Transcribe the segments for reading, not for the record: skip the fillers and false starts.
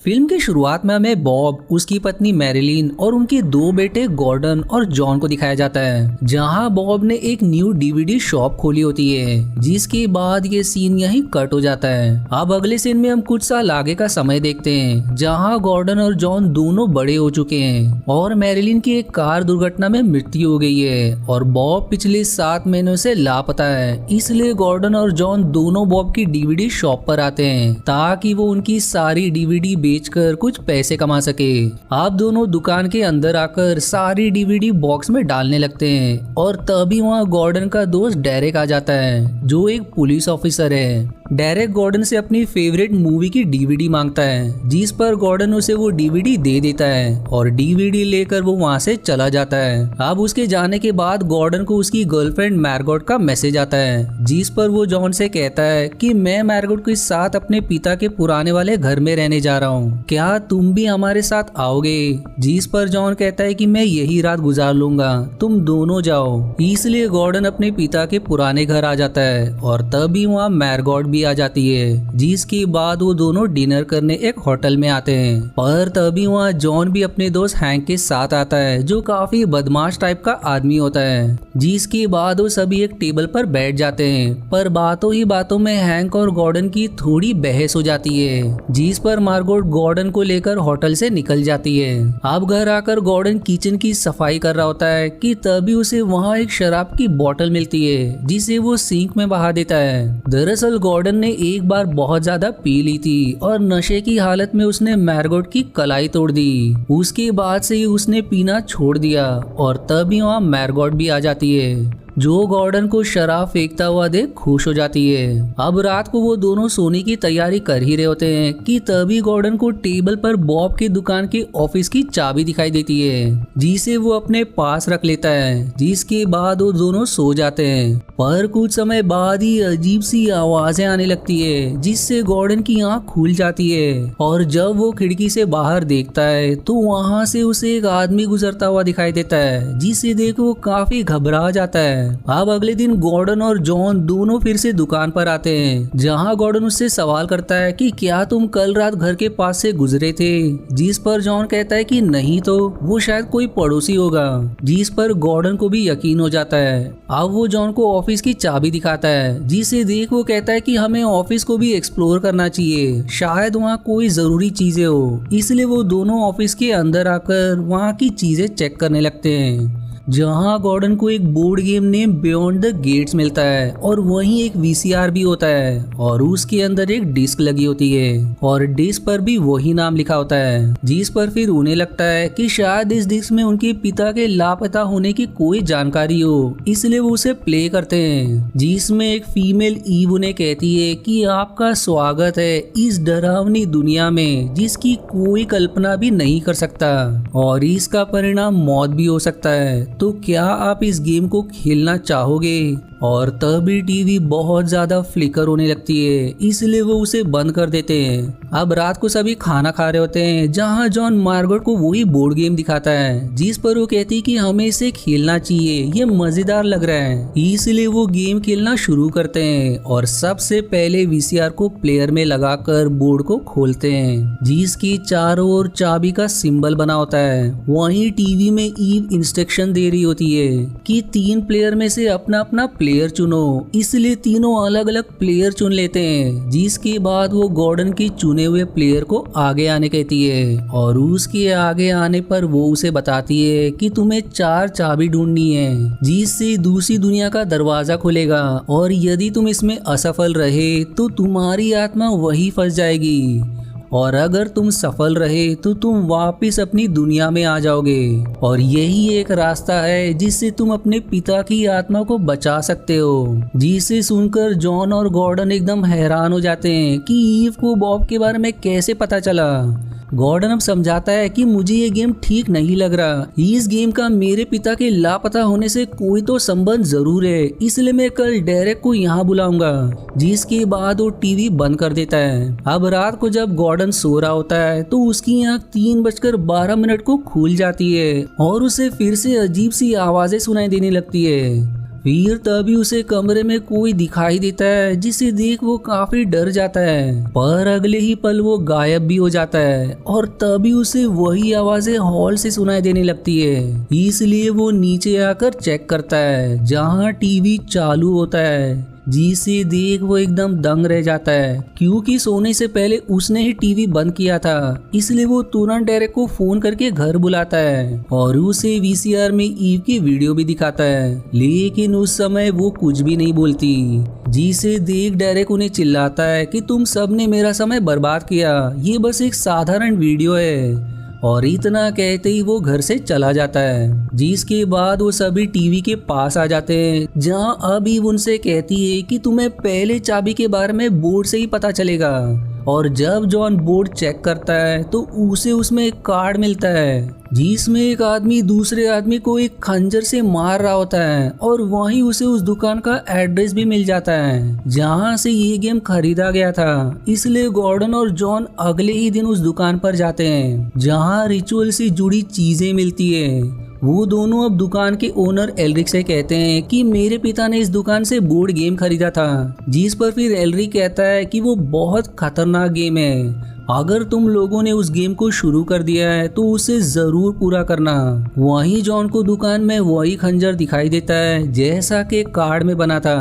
Film की शुरुआत में हमें बॉब, उसकी पत्नी मैरिलीन और उनके दो बेटे गॉर्डन और जॉन को दिखाया जाता है, जहां बॉब ने एक न्यू डीवीडी शॉप खोली होती है। जिसके बाद ये सीन यहीं कट हो जाता है। अब अगले सीन में हम कुछ साल आगे का समय देखते हैं, जहां गॉर्डन और जॉन दोनों बड़े हो चुके हैं और मैरिलीन की एक कार दुर्घटना में मृत्यु हो गई है और बॉब पिछले 7 महीनों से लापता है। इसलिए गॉर्डन और जॉन दोनों बॉब की डीवीडी शॉप पर आते हैं ताकि वो उनकी सारी डीवीडी बेचकर कुछ पैसे कमा सके। आप दोनों दुकान के अंदर आकर सारी डीवीडी बॉक्स में डालने लगते हैं और तभी वहाँ गॉर्डन का दोस्त डेरेक आ जाता है, जो एक पुलिस ऑफिसर है। डेरेक गॉर्डन से अपनी फेवरेट मूवी की डीवीडी मांगता है, जिस पर गॉर्डन उसे वो डीवीडी दे देता है और डीवीडी लेकर वो वहाँ से चला जाता है। अब उसके जाने के बाद गॉर्डन को उसकी गर्लफ्रेंड मैरगॉट का मैसेज आता है, जिस पर वो जॉन से कहता है कि मैं मैरगॉट के साथ अपने पिता के पुराने वाले घर में रहने जा रहा हूँ, क्या तुम भी हमारे साथ आओगे? जिस पर जॉन कहता है कि मैं यही रात गुजार लूंगा, तुम दोनों जाओ। इसलिए गॉर्डन अपने पिता के पुराने घर आ जाता है और तभी वहाँ मैरगॉट भी आ जाती है। जिसके बाद वो दोनों डिनर करने एक होटल में आते हैं, पर तभी वहाँ जॉन भी अपने दोस्त हैंक के साथ आता है, जो काफी बदमाश टाइप का आदमी होता है। जिसके बाद वो सभी एक टेबल पर बैठ जाते हैं, पर बातों ही बातों में हैंक और गॉर्डन की थोड़ी बहस हो जाती है, जिस पर मार्गोट गॉर्डन को लेकर होटल से निकल जाती है। अब घर आकर गॉर्डन किचन की सफाई कर रहा होता है कि तभी उसे वहाँ एक शराब की बोतल मिलती है, जिसे वो सिंक में बहा देता है। दरअसल गॉर्डन ने एक बार बहुत ज्यादा पी ली थी और नशे की हालत में उसने मैरगॉट की कलाई तोड़ दी। उसके बाद से ही उसने पीना छोड़ दिया और तभी वहाँ मैरगॉट भी आ जाती है, जो गॉर्डन को शराब फेंकता हुआ देख खुश हो जाती है। अब रात को वो दोनों सोने की तैयारी कर ही रहे होते हैं कि तभी गॉर्डन को टेबल पर बॉब की दुकान के ऑफिस की चाबी दिखाई देती है, जिसे वो अपने पास रख लेता है। जिसके बाद वो दोनों सो जाते हैं, पर कुछ समय बाद ही अजीब सी आवाजें आने लगती है, जिससे गॉर्डन की आंख खुल जाती है और जब वो खिड़की से बाहर देखता है तो वहाँ से उसे एक आदमी गुजरता हुआ दिखाई देता है, जिसे देख वो काफी घबरा जाता है। अब अगले दिन गॉर्डन और जॉन दोनों फिर से दुकान पर आते हैं, जहां गॉर्डन उससे सवाल करता है कि क्या तुम कल रात घर के पास से गुजरे थे? जिस पर जॉन कहता है कि नहीं तो वो शायद कोई पड़ोसी होगा। जिस पर गॉर्डन को भी यकीन हो जाता है। अब वो जॉन को ऑफिस की चाबी दिखाता है, जिसे देख वो कहता है कि हमें ऑफिस को भी एक्सप्लोर करना चाहिए, शायद वहाँ कोई जरूरी चीजें हो। इसलिए वो दोनों ऑफिस के अंदर आकर वहाँ की चीजें चेक करने लगते हैं, जहां गॉर्डन को एक board game name beyond the gates मिलता है और वहीं एक वीसीआर भी होता है और उसके अंदर एक डिस्क लगी होती है और डिस्क पर भी वही नाम लिखा होता है। जिस पर फिर उन्हें लगता है कि शायद इस डिस्क में उनके पिता के लापता होने की कोई जानकारी हो, इसलिए वो उसे प्ले करते हैं। जिसमें एक फीमेल ईव उन्हें कहती है कि आपका स्वागत है इस डरावनी दुनिया में जिसकी कोई कल्पना भी नहीं कर सकता और इसका परिणाम मौत भी हो सकता है, तो क्या आप इस गेम को खेलना चाहोगे? और तभी टीवी बहुत ज्यादा फ्लिकर होने लगती है, इसलिए वो उसे बंद कर देते हैं। अब रात को सभी खाना खा रहे होते हैं, जहां जॉन मार्गोट को वही बोर्ड गेम दिखाता है, जिस पर वो कहती है कि हमें इसे खेलना चाहिए, ये मजेदार लग रहा है। इसलिए वो गेम खेलना शुरू करते हैं और सबसे पहले वीसीआर को प्लेयर में लगाकर बोर्ड को खोलते हैं, जिसकी चारों ओर चाबी का सिंबल बना होता है। वहीं टीवी में ईव इंस्ट्रक्शन दे रही होती है कि 3 प्लेयर में से अपना अपना प्लेयर चुनो, इसलिए तीनों अलग अलग प्लेयर चुन लेते हैं। जिसके बाद वो गॉर्डन की चुने हुए प्लेयर को आगे आने कहती है और उसके आगे आने पर वो उसे बताती है कि तुम्हें 4 चाबी ढूंढनी है, जिससे दूसरी दुनिया का दरवाजा खुलेगा और यदि तुम इसमें असफल रहे तो तुम्हारी आत्मा वही फंस जाएगी और अगर तुम सफल रहे तो तुम वापस अपनी दुनिया में आ जाओगे और यही एक रास्ता है जिससे तुम अपने पिता की आत्मा को बचा सकते हो। जिसे सुनकर जॉन और गॉर्डन एकदम हैरान हो जाते हैं कि ईव को बॉब के बारे में कैसे पता चला। गॉर्डन अब समझाता है कि मुझे ये गेम ठीक नहीं लग रहा, इस गेम का मेरे पिता के लापता होने से कोई तो संबंध जरूर है, इसलिए मैं कल डेरेक को यहाँ बुलाऊंगा। जिसके बाद वो टीवी बंद कर देता है। अब रात को जब गॉर्डन सो रहा होता है तो उसकी आँख 3:12 को खुल जाती है और उसे फिर से अजीब सी आवाजें सुनाई देने लगती है। फिर तभी उसे कमरे में कोई दिखाई देता है जिसे देख वो काफी डर जाता है, पर अगले ही पल वो गायब भी हो जाता है और तभी उसे वही आवाजें हॉल से सुनाई देने लगती है। इसलिए वो नीचे आकर चेक करता है जहाँ टीवी चालू होता है, जिसे देख वो एकदम दंग रह जाता है क्योंकि सोने से पहले उसने ही टीवी बंद किया था। इसलिए वो तुरंत डेरेक को फोन करके घर बुलाता है और उसे वीसीआर में ईव की वीडियो भी दिखाता है, लेकिन उस समय वो कुछ भी नहीं बोलती। जिसे देख डेरेक उन्हें चिल्लाता है कि तुम सबने मेरा समय बर्बाद किया, ये बस एक साधारण वीडियो है। और इतना कहते ही वो घर से चला जाता है। जिसके बाद वो सभी टीवी के पास आ जाते हैं जहां अब ईव उनसे कहती है कि तुम्हें पहले चाबी के बारे में बोर्ड से ही पता चलेगा। और जब जॉन बोर्ड चेक करता है तो उसे उसमें एक कार्ड मिलता है जिसमें एक आदमी दूसरे आदमी को एक खंजर से मार रहा होता है और वहीं उसे उस दुकान का एड्रेस भी मिल जाता है जहां से ये गेम खरीदा गया था। इसलिए गॉर्डन और जॉन अगले ही दिन उस दुकान पर जाते हैं जहां रिचुअल से जुड़ी चीजें मिलती है। वो दोनों अब दुकान के ओनर एल्रिक से कहते हैं कि मेरे पिता ने इस दुकान से बोर्ड गेम खरीदा था, जिस पर फिर एल्रिक कहता है कि वो बहुत खतरनाक गेम है, अगर तुम लोगों ने उस गेम को शुरू कर दिया है तो उसे जरूर पूरा करना। वहीं जॉन को दुकान में वही खंजर दिखाई देता है जैसा कि कार्ड में बना था,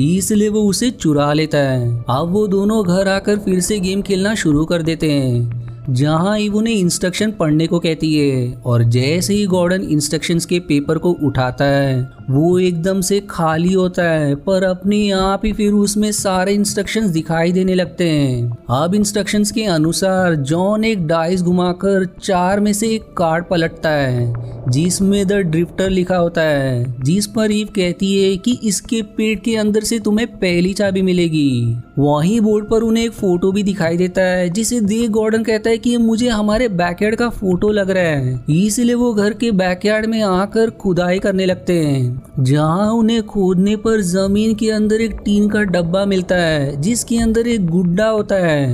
इसलिए वो उसे चुरा लेता है। अब वो दोनों घर आकर फिर से गेम खेलना शुरू कर देते हैं जहां ईव उन्हें इंस्ट्रक्शन पढ़ने को कहती है। और जैसे ही गॉर्डन इंस्ट्रक्शंस के पेपर को उठाता है वो एकदम से खाली होता है, पर अपने आप ही फिर उसमें सारे इंस्ट्रक्शंस दिखाई देने लगते हैं। अब इंस्ट्रक्शंस के अनुसार जॉन एक डाइस घुमाकर 4 में से एक कार्ड पलटता है जिसमें द ड्रिफ्टर लिखा होता है, जिस पर ईव कहती है कि इसके पेट के अंदर से तुम्हें पहली चाबी मिलेगी। वहीं बोर्ड पर उन्हें एक फोटो भी दिखाई देता है जिसे देख गॉर्डन कहता है कि ये मुझे हमारे बैकयार्ड का फोटो लग रहा है। इसलिए वो घर के बैकयार्ड में आकर खुदाई करने लगते हैं जहां उन्हें खोदने पर जमीन के अंदर एक टीन का डब्बा मिलता है जिसके अंदर एक गुड्डा होता है।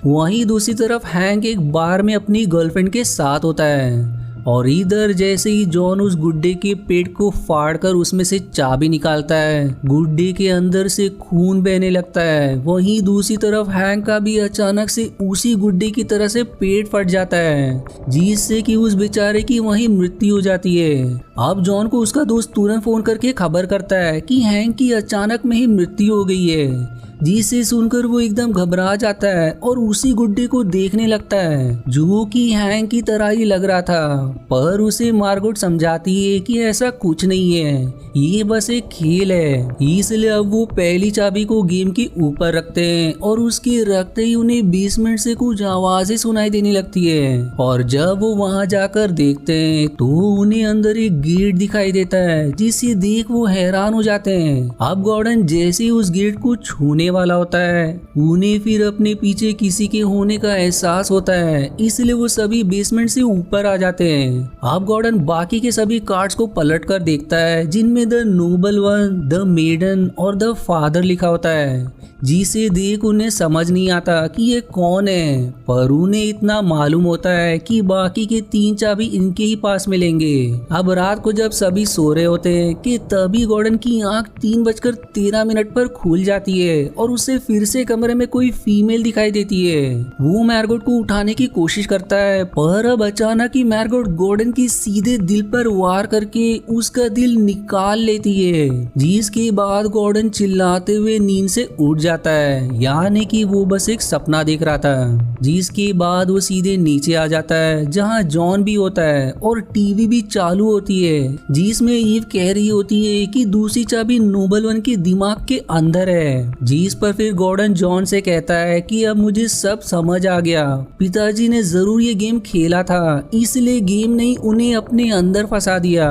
वहीं दूसरी तरफ हैंक एक बार में अपनी गर्लफ्रेंड के साथ होता है और इधर जैसे ही जॉन उस गुड्डे के पेट को फाड़कर उसमें से चाबी निकालता है, गुड्डे के अंदर से खून बहने लगता है। वहीं दूसरी तरफ हैंक का भी अचानक से उसी गुड्डे की तरह से पेट फट जाता है जिससे कि उस बेचारे की वहीं मृत्यु हो जाती है। अब जॉन को उसका दोस्त तुरंत फोन करके खबर करता है कि हैंक की अचानक में ही मृत्यु हो गई है, जिसे सुनकर वो एकदम घबरा जाता है और उसी गुड्डे को देखने लगता है जो कि हैंक की तरह ही लग रहा था। पर उसे मार्गोट समझाती है कि ऐसा कुछ नहीं है, ये बस एक खेल है। इसलिए अब वो पहली चाबी को गेम के ऊपर रखते हैं और उसके रखते ही उन्हें 20 मिनट से कुछ आवाजें सुनाई देने लगती है। और जब वो वहां जाकर देखते हैं तो उन्हें अंदर एक गेट दिखाई देता है जिसे देख वो हैरान हो जाते हैं। अब गॉर्डन जैसे ही उस गेट को छूने वाला होता है उन्हें फिर अपने पीछे किसी के होने का एहसास होता है, इसलिए वो सभी बेसमेंट से ऊपर आ जाते हैं। अब गॉर्डन बाकी के सभी कार्ड्स को पलट कर देखता है जिनमें the noble one, the maiden और द फादर लिखा होता है, जिसे देख उन्हें समझ नहीं आता कि ये कौन है। पर उन्हें इतना मालूम होता है कि बाकी के 3 चाबी इनके ही पास मिलेंगे। अब रात को जब सभी सो रहे होते हैं कि तभी गॉर्डन की आंख 3:13 पर खुल जाती है और उसे फिर से कमरे में कोई फीमेल दिखाई देती है। वो मैरगोट को उठाने की कोशिश करता है, पर अब अचानक ही मैरगोट गॉर्डन की सीधे दिल पर वार करके उसका दिल निकाल लेती है, जिसके बाद गॉर्डन चिल्लाते हुए नींद से उठ जाता है, यानी कि वो बस एक सपना देख रहा था। जिसके बाद वो सीधे नीचे आ जाता है जहां जॉन भी होता है और टीवी भी चालू होती है जिसमें ईव कह रही होती है कि दूसरी चाबी नोबल वन के दिमाग के अंदर है। जिस पर फिर गॉर्डन जॉन से कहता है कि अब मुझे सब समझ आ गया, पिताजी ने जरूर ये गेम खेला था, इसलिए गेम ने उन्हें अपने अंदर फंसा दिया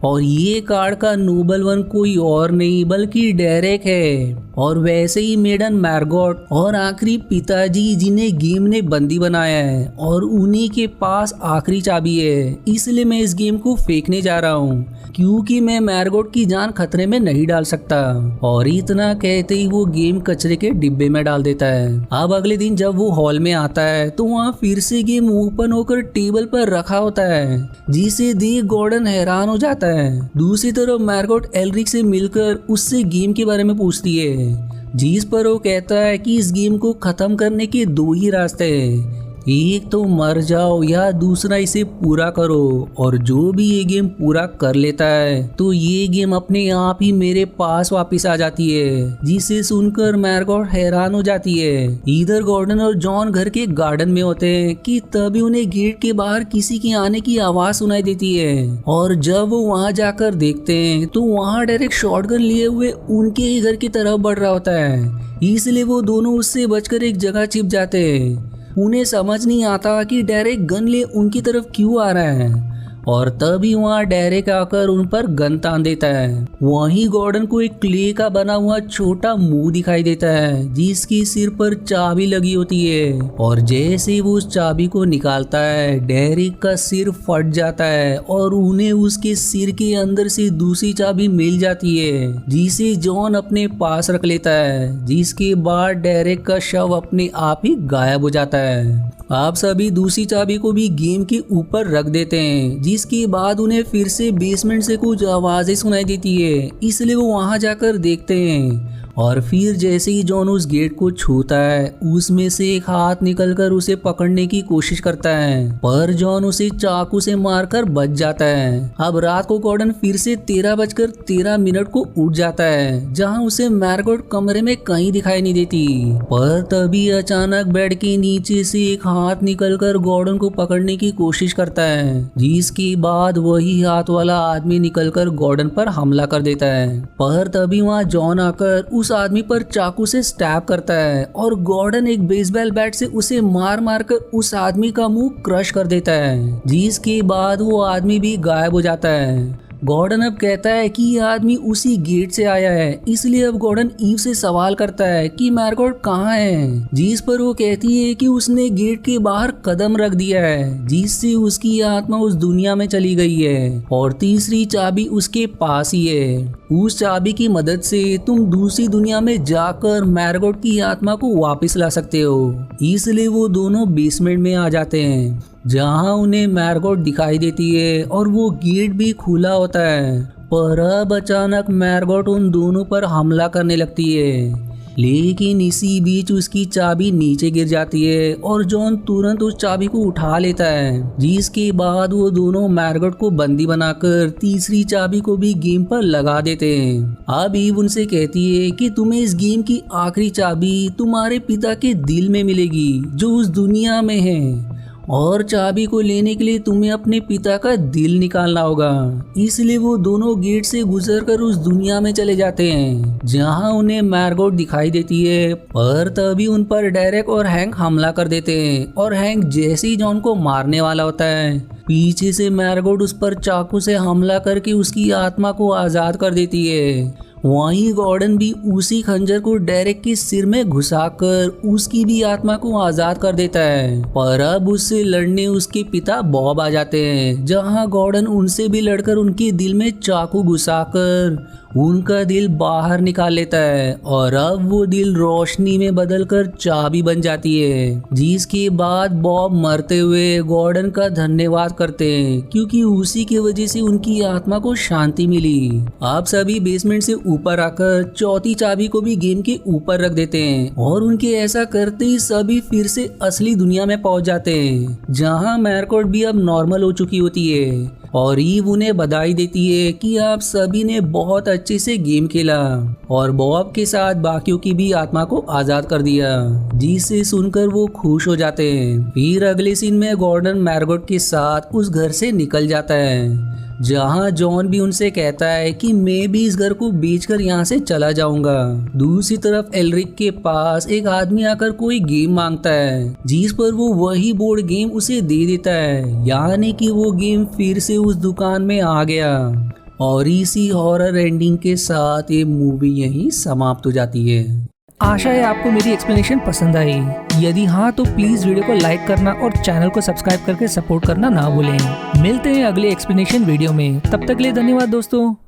और ये कार्ड का नोबल वन कोई और नहीं बल्कि डेरेक है। और वैसे ही मेडन मैरगोट और आखिरी पिताजी जिन्हें गेम ने बंदी बनाया है और उन्हीं के पास आखिरी चाबी है, इसलिए मैं इस गेम को फेंकने जा रहा हूँ क्योंकि मैं मैरगोट की जान खतरे में नहीं डाल सकता। और इतना कहते ही वो गेम कचरे के डिब्बे में डाल देता है। अब अगले दिन जब वो हॉल में आता है तो वहाँ फिर से गेम ओपन होकर टेबल पर रखा होता है, जिसे देख गॉर्डन हैरान हो जाता है। दूसरी तरफ मैर्गॉट एल्रिक से मिलकर उससे गेम के बारे में पूछती है, जिस पर वो कहता है कि इस गेम को खत्म करने के दो ही रास्ते हैं, एक तो मर जाओ या दूसरा इसे पूरा करो। और जो भी ये गेम पूरा कर लेता है तो ये गेम अपने आप ही मेरे पास वापस आ जाती है। जिसे सुनकर मैर्गॉट हैरान हो जाती है। इधर गॉर्डन और जॉन घर के गार्डन में होते हैं कि तभी उन्हें गेट के बाहर किसी के आने की आवाज सुनाई देती है। और जब वो वहां जाकर देखते हैं तो वहां डायरेक्ट शॉटगन लिए हुए उनके ही घर की तरफ बढ़ रहा होता है। इसलिए वो दोनों उससे बचकर एक जगह छिप जाते हैं। उन्हें समझ नहीं आता कि डायरेक्ट गन ले उनकी तरफ क्यों आ रहा है। और तभी वहाँ डायरेक्ट आकर उन पर गन तान देता है। वहीं गॉर्डन को एक क्ले का बना हुआ छोटा मुंह दिखाई देता है, जिसकी सिर पर चाबी लगी होती है। और जैसे वो उस चाबी को निकालता है, डेरिक का सिर फट जाता है और उन्हें उसके सिर के अंदर से दूसरी चाबी मिल जाती है, जिसे जॉन अपने पास रख लेता है। जिसके बाद डेरिक का शव अपने आप ही गायब हो जाता है। आप सभी दूसरी चाबी को भी गेम के ऊपर रख देते हैं, जिसके बाद उन्हें फिर से बेसमेंट से कुछ आवाजें सुनाई देती है। इसलिए वो वहां जाकर देखते हैं। और फिर जैसे ही जॉन उस गेट को छूता है, उसमें से एक हाथ निकलकर उसे पकड़ने की कोशिश करता है, पर जॉन उसे चाकू से मारकर बच जाता है। अब रात को गॉर्डन फिर से 13:13 को उठ जाता है, जहां उसे मैर्गॉट कमरे में कहीं दिखाई नहीं देती। पर तभी अचानक बेड के नीचे से एक हाथ निकलकर गॉर्डन को पकड़ने की कोशिश करता है, जिसके बाद वही हाथ वाला आदमी निकलकर गॉर्डन पर हमला कर देता है। पर तभी वहाँ जॉन आकर उस आदमी पर चाकू से स्टैब करता है और गॉर्डन एक बेसबॉल बैट से उसे मार मार कर उस आदमी का मुंह क्रश कर देता है, जिसके बाद वो आदमी भी गायब हो जाता है। गॉर्डन अब कहता है कि यह आदमी उसी गेट से आया है। इसलिए अब गॉर्डन ईव से सवाल करता है कि मैर्गॉट कहाँ है, जिस पर वो कहती है कि उसने गेट के बाहर कदम रख दिया है, जिससे उसकी आत्मा उस दुनिया में चली गई है और तीसरी चाबी उसके पास ही है। उस चाबी की मदद से तुम दूसरी दुनिया में जाकर मैर्गॉट की आत्मा को वापस ला सकते हो। इसलिए वो दोनों बेसमेंट में आ जाते हैं, जहां उन्हें मैर्गॉट दिखाई देती है और वो गेट भी खुला होता है। पर अब अचानक मैर्गॉट उन दोनों पर हमला करने लगती है, लेकिन इसी बीच उसकी चाबी नीचे गिर जाती है और जॉन तुरंत उस चाबी को उठा लेता है, जिसके बाद वो दोनों मैर्गॉट को बंदी बनाकर तीसरी चाबी को भी गेम पर लगा देते हैं। अब ईव उनसे कहती है कि तुम्हें इस गेम की आखिरी चाबी तुम्हारे पिता के दिल में मिलेगी, जो उस दुनिया में है, और चाबी को लेने के लिए तुम्हें अपने पिता का दिल निकालना होगा। इसलिए वो दोनों गेट से गुजरकर उस दुनिया में चले जाते हैं, जहां उन्हें मैर्गॉट दिखाई देती है। पर तभी उन पर डेरेक और हैंक हमला कर देते हैं और हैंक जैसे ही जॉन को मारने वाला होता है, पीछे से मैर्गॉट उस पर चाकू से हमला करके उसकी आत्मा को आजाद कर देती है। वहीं गॉर्डन भी उसी खंजर को डेरेक के सिर में घुसाकर उसकी भी आत्मा को आजाद कर देता है। पर अब उससे लड़ने उसके पिता बॉब आ जाते हैं, जहां गॉर्डन उनसे भी लड़कर उनके दिल में चाकू घुसाकर उनका दिल बाहर निकाल लेता है। और अब वो दिल रोशनी में बदलकर चाबी बन जाती है, जिसके बाद बॉब मरते हुए गॉर्डन का धन्यवाद करते हैं, क्योंकि उसी की वजह से उनकी आत्मा को शांति मिली। आप सभी बेसमेंट से ऊपर आकर चौथी चाबी को भी गेम के ऊपर रख देते हैं और उनके ऐसा करते ही सभी फिर से असली दुनिया में पहुंच जाते हैं, जहां मैर्गॉट भी अब नॉर्मल हो चुकी होती है। और ईव उन्हें बधाई देती है कि आप सभी ने बहुत अच्छे से गेम खेला और बॉब के साथ बाकियों की भी आत्मा को आजाद कर दिया, जिसे सुनकर वो खुश हो जाते हैं। फिर अगले सीन में गॉर्डन मैर्गॉट के साथ उस घर से निकल जाता है, जहां जॉन भी उनसे कहता है कि मैं भी इस घर को बेचकर यहाँ से चला जाऊंगा। दूसरी तरफ एल्रिक के पास एक आदमी आकर कोई गेम मांगता है, जिस पर वो वही बोर्ड गेम उसे दे देता है, यानी कि वो गेम फिर से उस दुकान में आ गया। और इसी हॉरर एंडिंग के साथ ये मूवी यहीं समाप्त हो जाती है। आशा है आपको मेरी एक्सप्लेनेशन पसंद आई। यदि हाँ तो प्लीज वीडियो को लाइक करना और चैनल को सब्सक्राइब करके सपोर्ट करना ना भूलें। मिलते हैं अगले एक्सप्लेनेशन वीडियो में, तब तक के लिए धन्यवाद दोस्तों।